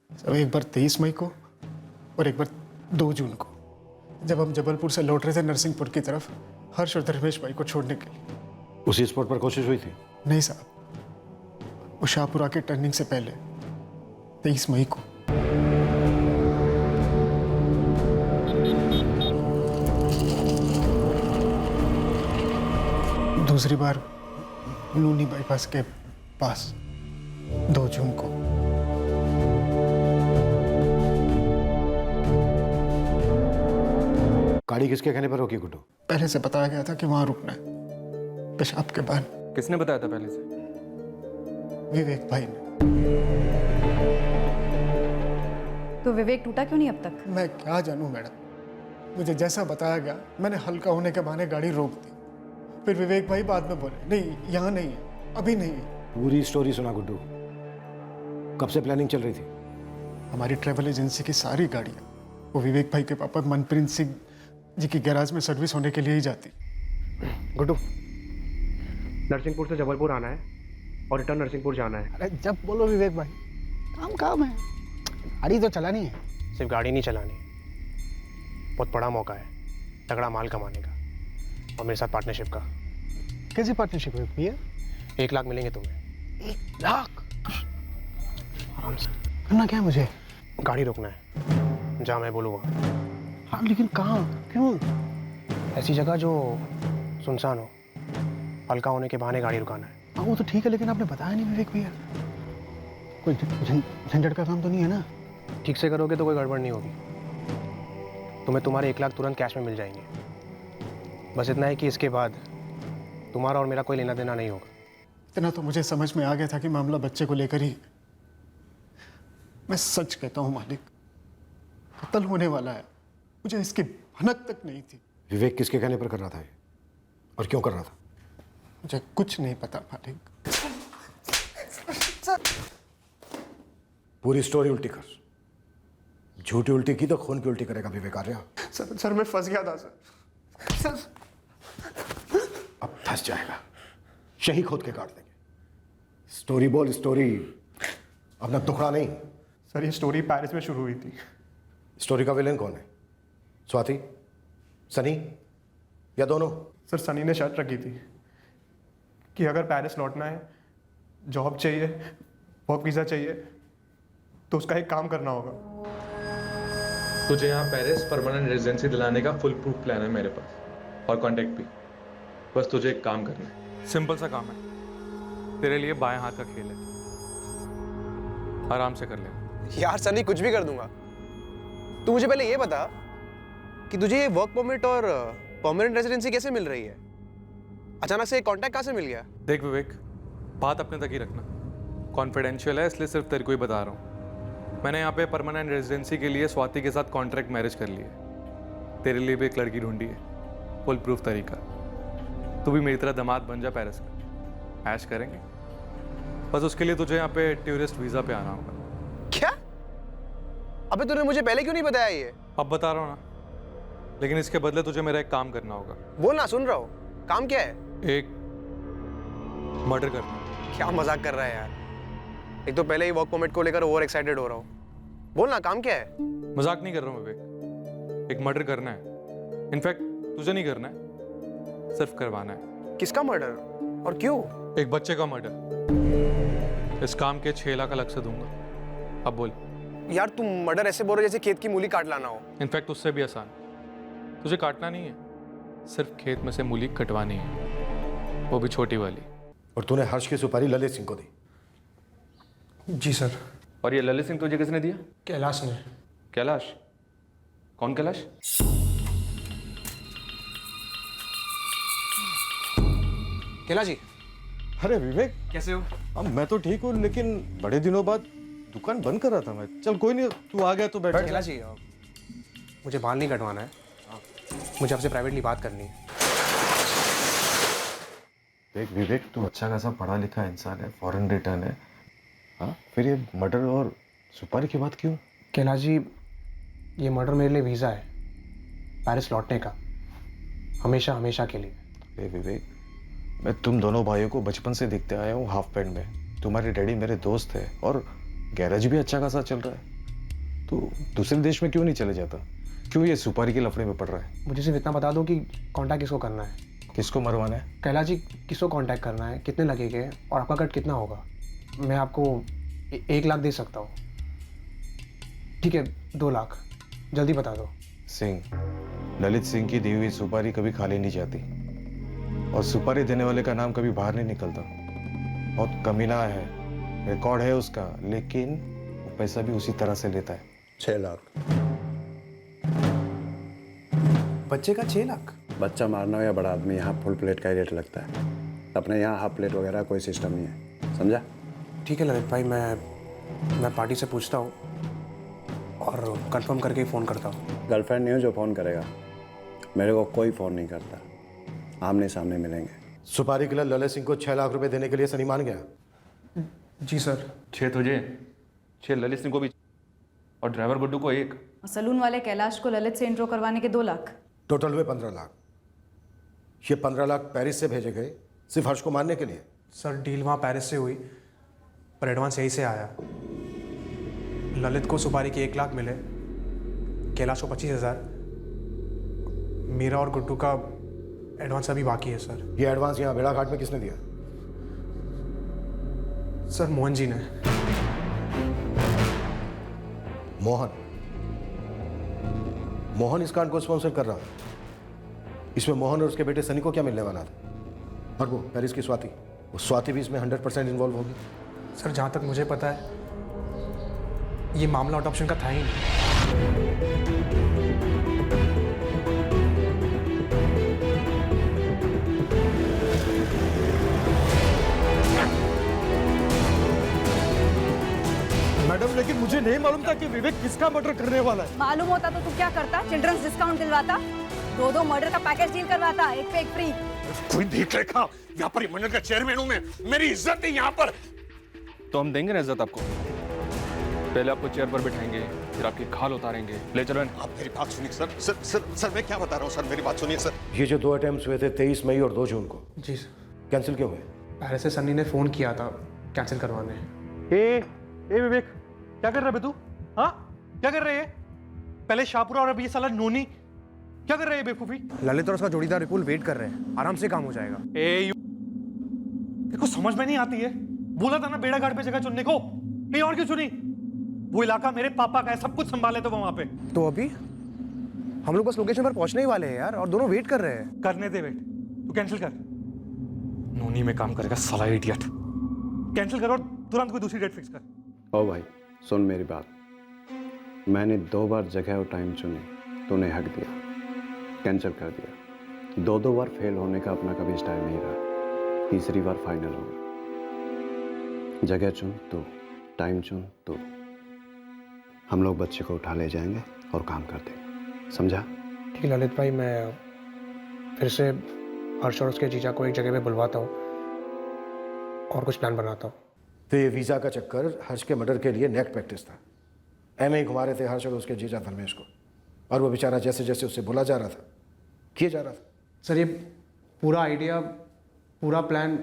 सब एक बार 23 मई को और एक बार 2 जून को, जब हम जबलपुर से लौट रहे थे नरसिंहपुर की तरफ हर्ष और धर्मेश भाई को छोड़ने के लिए। उसी स्पॉट पर कोशिश हुई थी? नहीं साहब, वो शाहपुरा के टर्निंग से पहले 23 मई को। दूसरी बार नूनी बाईपास के पास 2 जून को। गाड़ी किसके कहने पर रोकी गुड्डू? पहले से बताया गया था कि वहां रुकना है, पेशाब के बाद। किसने बताया था पहले से? विवेक भाई ने। तो विवेक टूटा क्यों नहीं अब तक? मैं क्या जानूं मैडम, मुझे जैसा बताया गया मैंने हल्का होने के बहाने गाड़ी रोक दी। फिर विवेक भाई बाद में बोले, नहीं यहाँ नहीं है, अभी नहीं है। पूरी स्टोरी सुना गुड्डू। कब से प्लानिंग चल रही थी? हमारी ट्रैवल एजेंसी की सारी गाड़ियाँ वो विवेक भाई के पापा मनप्रीत सिंह जी की गैराज में सर्विस होने के लिए ही जाती। गुड्डू, नरसिंहपुर से जबलपुर आना है और रिटर्न नरसिंहपुर जाना है। अरे जब बोलो विवेक भाई, काम है। गाड़ी तो चलानी है। सिर्फ गाड़ी नहीं चलानी, बहुत बड़ा मौका है तगड़ा माल कमाने का, और मेरे साथ पार्टनरशिप का। कैसी पार्टनरशिप है भैया? 1 लाख मिलेंगे तुम्हें। 1 लाख? आराम से करना क्या है मुझे? गाड़ी रोकना है जहाँ मैं बोलूँगा। हाँ लेकिन कहाँ, क्यों? ऐसी जगह जो सुनसान हो, हल्का होने के बहाने गाड़ी रुकाना है। हाँ वो तो ठीक है, लेकिन आपने बताया नहीं विवेक भैया। कोई झंझट का काम तो नहीं है ना? ठीक से करोगे तो कोई गड़बड़ नहीं होगी। तुम्हें तुम्हारे 1 लाख तुरंत कैश में मिल जाएंगे। बस इतना है कि इसके बाद तुम्हारा और मेरा कोई लेना देना नहीं होगा। इतना तो मुझे समझ में आ गया था कि मामला बच्चे को लेकर ही। मैं सच कहता हूँ मालिक, कत्ल होने वाला है, मुझे इसकी भनक तक नहीं थी। विवेक किसके कहने पर कर रहा था ये? और क्यों कर रहा था? मुझे कुछ नहीं पता मालिक। पूरी स्टोरी उल्टी कर। झूठी उल्टी की तो खून की उल्टी करेगा विवेक आर्या। सर मैं फंस गया था सर। अब फंस जाएगा, शही खोद के काट देंगे। स्टोरी बोल, स्टोरी। अपना दुखड़ा नहीं। सर ये स्टोरी पेरिस में शुरू हुई थी। स्टोरी का विलेन कौन है? स्वाति, सनी या दोनों? सर सनी ने शर्त रखी थी कि अगर पेरिस लौटना है, जॉब चाहिए, वर्क वीज़ा चाहिए, तो उसका एक काम करना होगा। तुझे यहाँ पेरिस परमानेंट रेजिडेंसी दिलाने का फुल प्रूफ प्लान है मेरे पास, और कॉन्टैक्ट भी। बस तुझे एक काम करना है। सिंपल सा काम है, तेरे लिए बाएं हाथ का खेल है, आराम से कर ले। यार सनी, कुछ भी कर दूंगा। तू मुझे पहले ये बता कि तुझे ये वर्क परमिट और परमानेंट रेजिडेंसी कैसे मिल रही है? अचानक से कॉन्टैक्ट कहाँ से मिल गया? देख विवेक, बात अपने तक ही रखना, कॉन्फिडेंशियल है, इसलिए सिर्फ तेरे को ही बता रहा हूँ। मैंने यहाँ पे परमानेंट रेजिडेंसी के लिए स्वाति के साथ कॉन्ट्रैक्ट मैरिज कर लिया है। तेरे लिए भी एक लड़की ढूंढी है, फुल प्रूफ तरीका। तू भी मेरी तरह दामाद बन जा पेरिस का, ऐश करेंगे। बस उसके लिए तुझे यहाँ पे टूरिस्ट वीज़ा पे आना होगा। क्या? अबे तूने मुझे पहले क्यों नहीं बताया ये? अब बता रहा हूँ ना, लेकिन इसके बदले तुझे मेरा एक काम करना होगा। बोल ना, सुन रहा हूँ। काम क्या है? एक मर्डर करना। क्या मजाक कर रहा है यार? एक तो पहले ही वर्क परमिट को लेकर ओवर एक्साइटेड हो रहा हूँ। बोल ना, काम क्या है? मजाक नहीं कर रहा हूँ विवेक, एक मर्डर करना है। इनफैक्ट तुझे नहीं करना है, सिर्फ करवाना है। किसका मर्डर और क्यों? एक बच्चे का मर्डर। इस काम के 6 लाख अलग से दूंगा। अब बोल। यार तुम मर्डर ऐसे बोल रहे जैसे खेत की मूली काट लाना हो। इनफैक्ट उससे भी आसान। तुझे काटना नहीं है, सिर्फ खेत में से मूली कटवानी है, वो भी छोटी वाली। और तूने हर्ष की सुपारी ललित सिंह को दी? जी सर। और ये ललित सिंह तुझे किसने दिया? कैलाश ने। कैलाश? कौन कैलाश? कैलाश जी। अरे विवेक, कैसे हो? अब मैं तो ठीक हूँ, लेकिन बड़े दिनों बाद दुकान बंद कर रहा था मैं। चल कोई नहीं, तू आ गया तो बैठ। कैलाश जी, मुझे बाल नहीं कटवाना है, मुझे आपसे प्राइवेटली बात करनी है। देख विवेक, तू अच्छा खासा पढ़ा लिखा इंसान है, फॉरेन रिटर्न है, हाँ, फिर ये मर्डर और सुपारी की बात क्यों? कैलाश जी, ये मर्डर मेरे लिए वीज़ा है पेरिस लौटने का, हमेशा हमेशा के लिए। विवेक, मैं तुम दोनों भाइयों को बचपन से देखते आया हूँ हाफ पैंट में। तुम्हारे डैडी मेरे दोस्त है और गैरेज भी अच्छा खासा चल रहा है। तो दूसरे देश में क्यों नहीं चले जाता? क्यों ये सुपारी के लफड़े में पड़ रहा है? मुझे सिर्फ इतना बता दो कि कांटेक्ट किसको करना है। किसको मरवाना है? कैलाश जी, किसको कांटेक्ट करना है, कितने लगेंगे और आपका कट कितना होगा? मैं आपको 1 लाख दे सकता हूँ। ठीक है, 2 लाख, जल्दी बता दो। सिंह, ललित सिंह की दी हुई सुपारी कभी खाली नहीं जाती और सुपारी देने वाले का नाम कभी बाहर नहीं निकलता। बहुत कमीना है, रिकॉर्ड है उसका, लेकिन वो पैसा भी उसी तरह से लेता है। 6 लाख। बच्चे का 6 लाख? बच्चा मारना हो या बड़ा आदमी, यहाँ फुल प्लेट का ही रेट लगता है। अपने यहाँ हाफ प्लेट वगैरह कोई सिस्टम नहीं है, समझा? ठीक है ललित भाई, मैं पार्टी से पूछता हूँ और कंफर्म करके ही फ़ोन करता हूँ। गर्लफ्रेंड नहीं हो जो फ़ोन करेगा, मेरे को कोई फ़ोन नहीं करता, आमने सामने मिलेंगे। सुपारी के लिए ललित सिंह को 6 लाख रुपए देने के लिए सनी मान गया? जी सर। 6 तुझे, 6 ललित सिंह को भी और ड्राइवर गुड्डू को 1। सलून वाले कैलाश को ललित से इंट्रो करवाने के 2 लाख। टोटल हुए 15 लाख। ये 15 लाख पेरिस से भेजे गए सिर्फ हर्ष को मारने के लिए? सर, डील वहाँ पेरिस से हुई पर एडवांस यहीं से आया। ललित को सुपारी के 1 लाख मिले, कैलाश को 25,000, मेरा और गुड्डू का एडवांस अभी बाकी है सर। ये एडवांस यहाँ बेड़ाघाट में किसने दिया? सर, मोहन जी ने। मोहन? मोहन इस कांड को स्पॉन्सर कर रहा है। इसमें मोहन और उसके बेटे सनी को क्या मिलने वाला था? और वो पेरिस की स्वाति, वो स्वाति भी इसमें 100% इन्वॉल्व होगी? सर, जहाँ तक मुझे पता है ये मामला अडॉप्शन का था ही नहीं। मैडम, लेकिन मुझे नहीं मालूम था कि विवेक किसका मर्डर करने वाला है। मालूम होता तो तू क्या करता? चिल्ड्रंस डिस्काउंट दिलवाता, 2 मर्डर का पैकेज डील करवाता, 1 पे 1 फ्री। कोई देख लेगा, व्यापारी मंडल का चेयरमैन हूं मैं, मेरी इज्जत नहीं यहाँ पर। तो हम देंगे ना इज्जत आपको। पहले आपको चेयर पर बिठाएंगे, फिर आपकी खाल उतारेंगे। ले चलन। आप मेरी बात सुनिए सर। सर मैं क्या बता रहा हूँ सर, मेरी बात सुनिए सर। ये जो 2 अटेम्प्ट्स हुए थे 23 मई और 2 जून को, जी सर। कैंसिल क्यों हुए? पेरिस से सनी ने फ़ोन किया था कैंसिल करवाने। ए विवेक, क्या कर रहे बे तू? हाँ, क्या कर रहे है? पहले शाहपुरा और अभी ये साला नोनी, क्या कर रहे हैं बेवकूफी? ललित और उसका जोड़ीदार विपुल वेट कर रहे हैं, आराम से काम हो जाएगा। देखो समझ में नहीं आती है, बोला था ना बेड़ा घाट पे जगह चुनने को, कहीं और क्यों चुनी? वो इलाका मेरे पापा का है, सब कुछ संभाले थे वहां पे। तो अभी हम लोग बस लोकेशन पर पहुंचने ही वाले हैं यार, और दोनों वेट कर रहे हैं। करने दे वेट, तू कैंसिल कर। नोनी में काम करेगा साला इडियट। कैंसिल कर और तुरंत कोई दूसरी डेट फिक्स कर। ओ भाई सुन मेरी बात, मैंने 2 बार जगह और टाइम चुनी, तूने हक दिया, कैंसिल कर दिया। 2 बार फेल होने का अपना कभी स्टाइल नहीं रहा, तीसरी बार फाइनल होगा। जगह चुन तू, टाइम चुन तू, हम लोग बच्चे को उठा ले जाएंगे और काम कर देंगे, समझा? ठीक है ललित भाई, मैं फिर से हर्ष और उसके जीजा को एक जगह पे बुलवाता हूँ और कुछ प्लान बनाता हूँ। तो ये वीज़ा का चक्कर हर्ष के मर्डर के लिए नेट प्रैक्टिस था। एम ही घुमा रहे थे हर्ष और उसके जीजा धर्मेश को, और वो बेचारा जैसे जैसे उससे बोला जा रहा था किए जा रहा था। सर, ये पूरा आइडिया, पूरा प्लान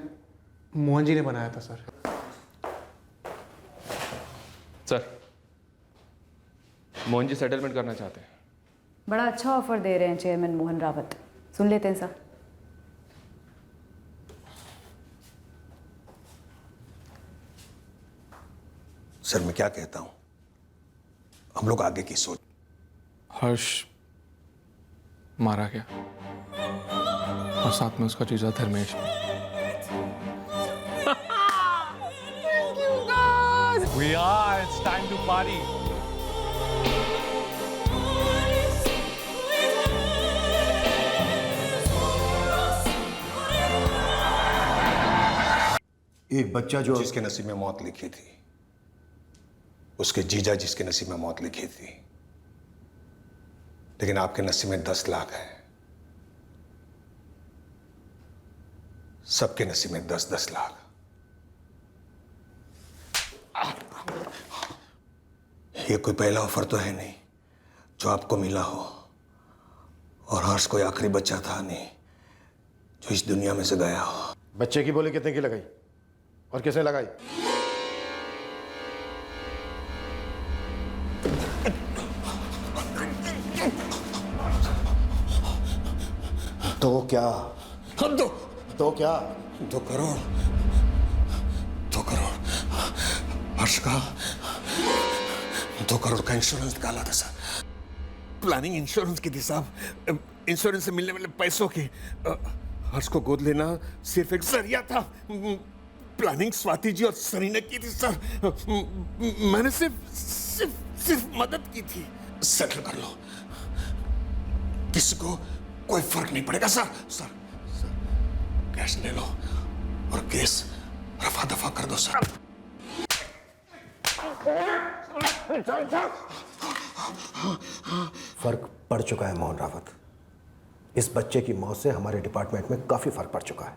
मोहन जी ने बनाया था sir. Sir, Mohan ji settlement करना चाहते हैं। बड़ा अच्छा ऑफर दे रहे हैं चेयरमैन मोहन रावत, सुन लेते हैं सर। सर मैं क्या कहता हूं, हम लोग आगे की सोच। हर्ष मारा गया। और साथ में उसका जीजा Dharmesh. We are. It's time to party. एक बच्चा जो जिसके नसीब में मौत लिखी थी, उसके जीजा जिसके नसीब में मौत लिखी थी, लेकिन आपके नसीब में 10 लाख है। सबके नसीब में 10-10 लाख। ये कोई पहला ऑफर तो है नहीं जो आपको मिला हो, और हर्ष कोई आखिरी बच्चा था नहीं जो इस दुनिया में से गया हो। बच्चे की बोली कितने की लगाई और किसने लगाई? तो क्या? तो क्या? 2 करोड़। 2 करोड़ हर्ष का 2 करोड़ का इंश्योरेंस निकाला था सर। प्लानिंग इंश्योरेंस की थी साहब। इंश्योरेंस से मिलने वाले पैसों की हर्ष को गोद लेना सिर्फ एक जरिया था। प्लानिंग स्वाति जी और सनी ने की थी सर। मैंने सिर्फ मदद की थी। सेटल कर लो, किसी को कोई फर्क नहीं पड़ेगा सर। सर कैश ले लो और केस रफा दफा कर दो सर। फर्क पड़ चुका है मोहन रावत। इस बच्चे की मौत से हमारे डिपार्टमेंट में काफी फर्क पड़ चुका है,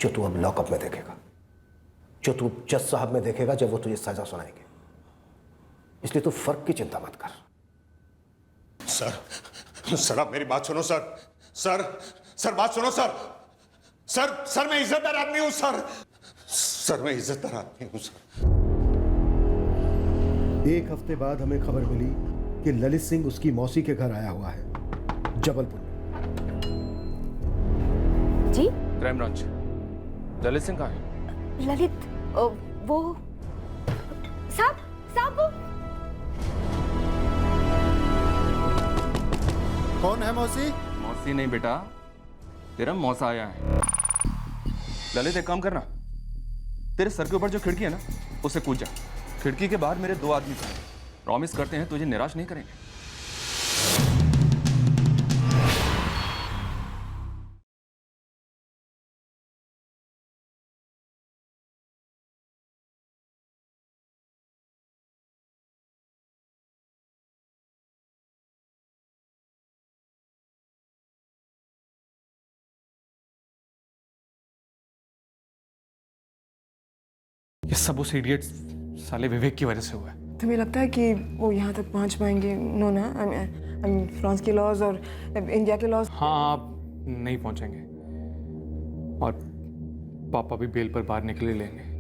जो तू अब लॉकअप में देखेगा, जो तू जज साहब में देखेगा जब वो तुझे सजा सुनाएंगे। इसलिए तू फर्क की चिंता मत कर। सर आप मेरी बात सुनो सर। सर बात सुनो सर। सर मैं इज्जतदार आदमी हूं सर मैं इज्जतदार आदमी हूं सर। एक हफ्ते बाद हमें खबर मिली कि ललित सिंह उसकी मौसी के घर आया हुआ है, जबलपुर। जी? Crime branch. ललित सिंह कहाँ है? ललित वो साहब वो कौन है मौसी? मौसी नहीं बेटा, तेरा मौसा आया है। ललित एक काम करना, तेरे सर के ऊपर जो खिड़की है ना, उसे कूद जा। खिड़की के बाहर मेरे 2 आदमी हैं। प्रॉमिस करते हैं तुझे निराश नहीं करेंगे। ये सब उस इडियट साले विवेक की वजह से हुआ है। तुम्हें लगता है कि वो यहाँ तक पहुँच पाएंगे? नो ना, फ्रांस के लॉज और इंडिया के लॉज। हाँ, आप नहीं पहुंचेंगे और पापा भी बेल पर बाहर निकले लेंगे।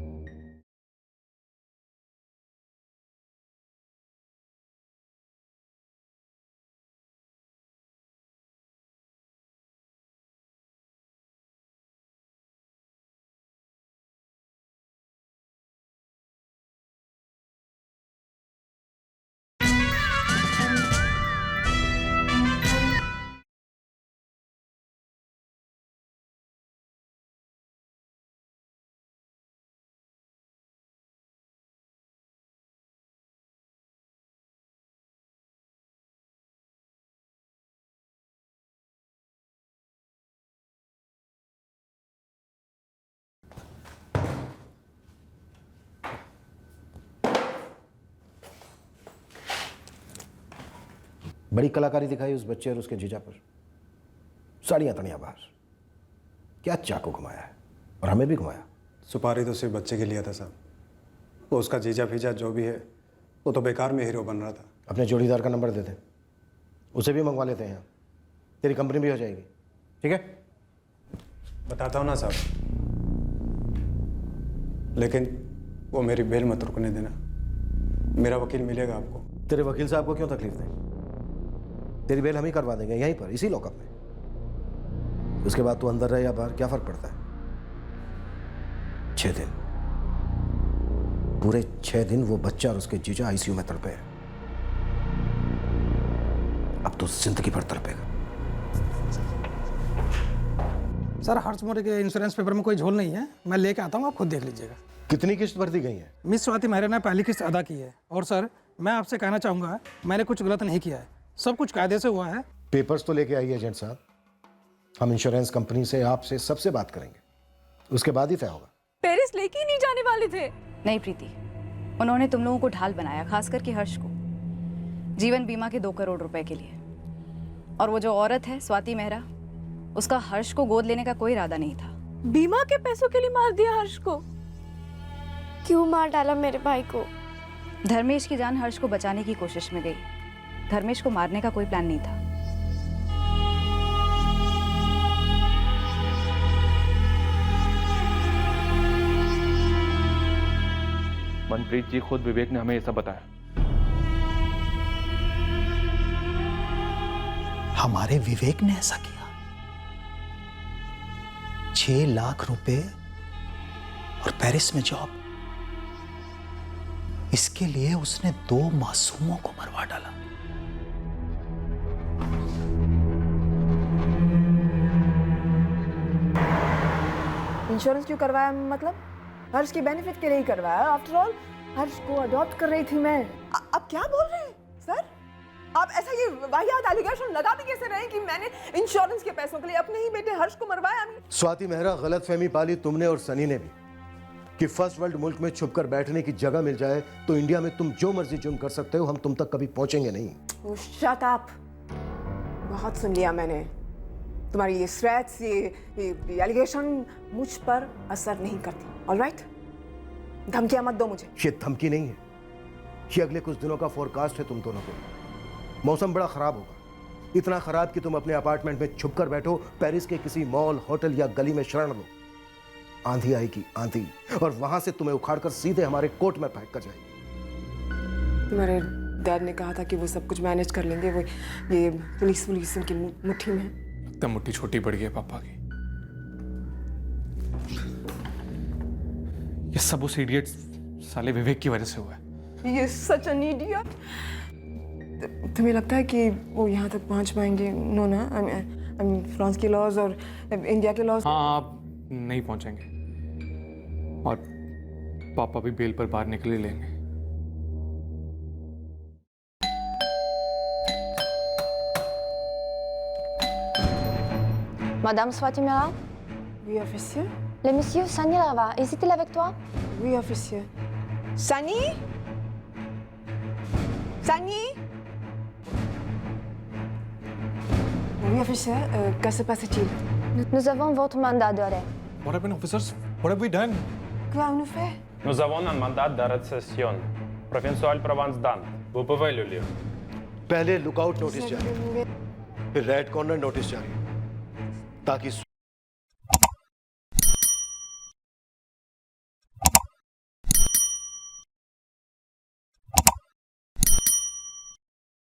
बड़ी कलाकारी दिखाई उस बच्चे और उसके जीजा पर। साड़ियाँ तड़ियाँ बाहर, क्या चाकू घुमाया है, और हमें भी घुमाया। सुपारी तो सिर्फ बच्चे के लिए था साहब। वो उसका जीजा फीजा जो भी है वो तो बेकार में हीरो बन रहा था। अपने जोड़ीदार का नंबर दे दे, उसे भी मंगवा लेते हैं यहाँ, तेरी कंपनी भी हो जाएगी। ठीक है, बताता हूँ ना साहब, लेकिन वो मेरी बेल मत रुकने देना। मेरा वकील मिलेगा आपको। तेरे वकील साहब को क्यों तकलीफ दें? तेरी बेल हम ही करवा देंगे यहीं पर, इसी लॉकअप में। उसके बाद तू अंदर रहे या बाहर, क्या फर्क पड़ता है? 6 दिन, पूरे 6 दिन वो बच्चा और उसके जीजा आईसीयू में तड़पे हैं। अब तो जिंदगी भर तड़पेगा। सर हर्ष मोरे के इंश्योरेंस पेपर में कोई झोल नहीं है, मैं लेके आता हूँ, आप खुद देख लीजिएगा। कितनी किस्त भर दी गई है? मिस स्वाति मेहरा ने पहली किस्त अदा की है। और सर मैं आपसे कहना चाहूँगा, मैंने कुछ गलत नहीं किया है, सब कुछ कायदे से हुआ है। पेपर्स तो लेके आइए एजेंट साहब, हम इंश्योरेंस कंपनी से आपसे सबसे बात करेंगे, उसके बाद ही तय होगा। पेरिस लेके ही नहीं जाने वाले थे। नहीं प्रीति, उन्होंने तुम लोगों को ढाल बनाया, खास करके हर्ष को, जीवन बीमा के 2 करोड़ रुपए के लिए। और वो जो औरत है स्वाति मेहरा, उसका हर्ष को गोद लेने का कोई इरादा नहीं था। बीमा के पैसों के लिए मार दिया हर्ष को? क्यों मार डाला मेरे भाई को? धर्मेश की जान हर्ष को बचाने की कोशिश में गई, धर्मेश को मारने का कोई प्लान नहीं था। मनप्रीत जी, खुद विवेक ने हमें ये सब बताया। हमारे विवेक ने ऐसा किया? 6 लाख रुपए और पेरिस में जॉब, इसके लिए उसने 2 मासूमों को मरवा डाला। इंश्योरेंस क्यों करवाया? मतलब हर्ष के बेनिफिट के लिए ही करवाया। आफ्टर ऑल हर्ष को अडॉप्ट कर रही थी मैं। अब क्या बोल रहे हैं सर? आप ऐसा ये वाहियात एलिगेशन लगा भी कैसे रहे कि मैंने इंश्योरेंस के पैसों के लिए अपने ही बेटे हर्ष को मरवाया? स्वाति मेहरा, गलतफहमी पाली तुमने और सनी ने भी कि फर्स्ट वर्ल्ड मुल्क में छुपकर बैठने की जगह मिल जाए तो इंडिया में तुम जो मर्जी जुर्म कर सकते हो, हम तुम तक कभी पहुंचेंगे नहीं। शट अप, बहुत सुन लिया मैंने। तुम्हारी ये थ्रेट्स, ये एलिगेशन मुझ पर असर नहीं करती। ऑलराइट, धमकियां मत दो मुझे। ये धमकी नहीं है, ये अगले कुछ दिनों का फोरकास्ट है तुम दोनों को। मौसम बड़ा खराब होगा, इतना खराब कि तुम अपने अपार्टमेंट में छुपकर बैठो, पेरिस के किसी मॉल, होटल या गली में शरण लो। आंधी आएगी, आंधी, और वहां से तुम्हें उखाड़कर सीधे हमारे कोर्ट में फेंक कर जाएगी। तुम्हारे डैड ने कहा था कि वो सब कुछ मैनेज कर लेंगे, वो ये पुलिस उनकी मुट्ठी में है। तब मुट्ठी छोटी पड़ गई है पापा की। ये सब उस इडियट साले विवेक की वजह से हुआ है। ये सच एन इडियट। तुम्हें लगता है कि वो यहाँ तक पहुँच पाएंगे? नो ना, फ्रांस के लॉज और इंडिया के लॉज। हाँ, आप नहीं पहुंचेंगे और पापा भी बेल पर बाहर निकल लेंगे। Madame Swati Mehra? Oui, officier. Le monsieur Sani là-bas, est-il avec toi? Oui, officier. Sani? Sani? Oui, officier. Que se passe-t-il? Nous avons votre mandat d'arrêt. What happened, officers? What have we done? Quoi on nous fait? Nous avons un mandat d'arrestation. Provincial Provence Dan. Vous pouvez le lire. पहले lookout notice जारी, फिर red corner notice जारी, ताकि